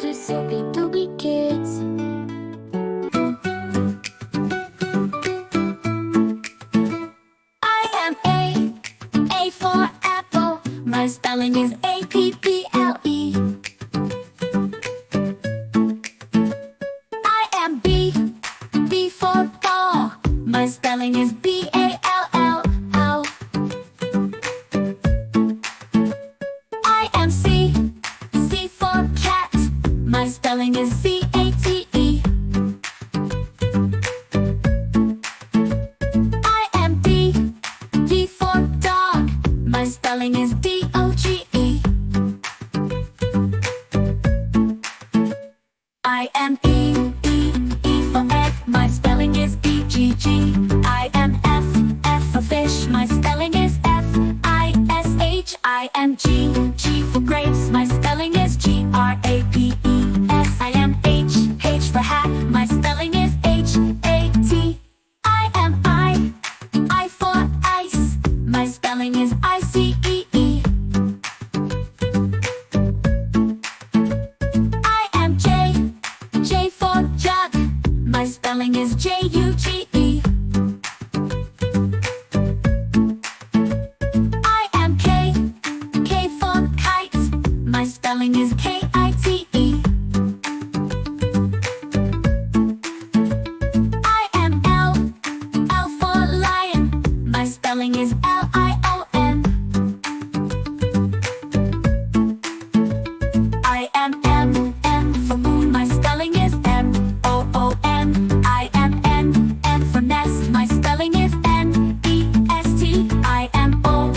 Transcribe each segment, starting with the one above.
to Soapy Dooby Kids. I am A for apple. My spelling is A-P-P-L-E. I am B for ball. My spelling is B-A-L-L-L. I am C for cat. My spelling is C-A-T-E. I am D for dog. My spelling is D-O-G-E. I am E for egg. My spelling is E-G-G. I am F for fish. My spelling is F-I-S-H. I am G for grapes. My spelling is G-R-A-P-E-S. I am H for hat. My spelling is H-A-T. I am I for ice. My spelling is I-C-E-E. I am J for jug. My spelling is J-U-G-E. I am K for kite. My spelling is K-I-T-E. I am L for lion. My spelling is L-I-O-N. I am M for moon. My spelling is M-O-O-N. I am N for nest. My spelling is N-E-S-T. I am O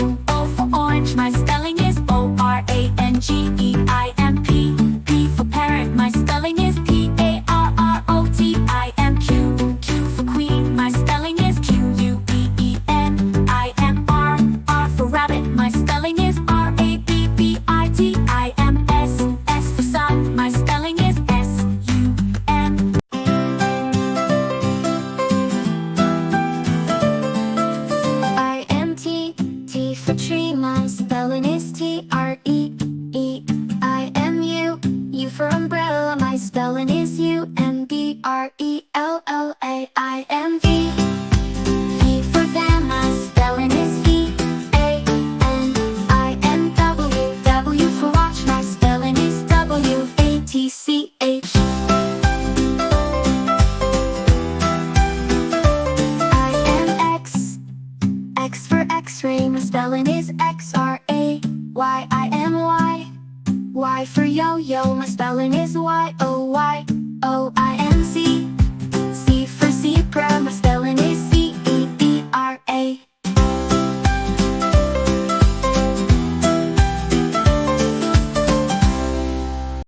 for orange. My spelling is O-R-A-N-G-E. I am P for parrot. My spelling is P-A-R-R-O-T. I am Q for queen. My spelling is Q-U-E-E-N. I am R for rabbit. My spelling is R-A-B-B-I-T. I am S for sun. My spelling is S-U-N. I am T for tree. My spelling is T-R-E-E. I am U for umbrella. My spelling is U-M-B-R-E-L-L-A. I am V for van. My spelling is V-A-N. I am W for watch. My spelling is W-A-T-C-H. I am X for X-ray. My spelling is X-R-A-Y. I am Y for yo-yo. My spelling is Y-O-Y-O. I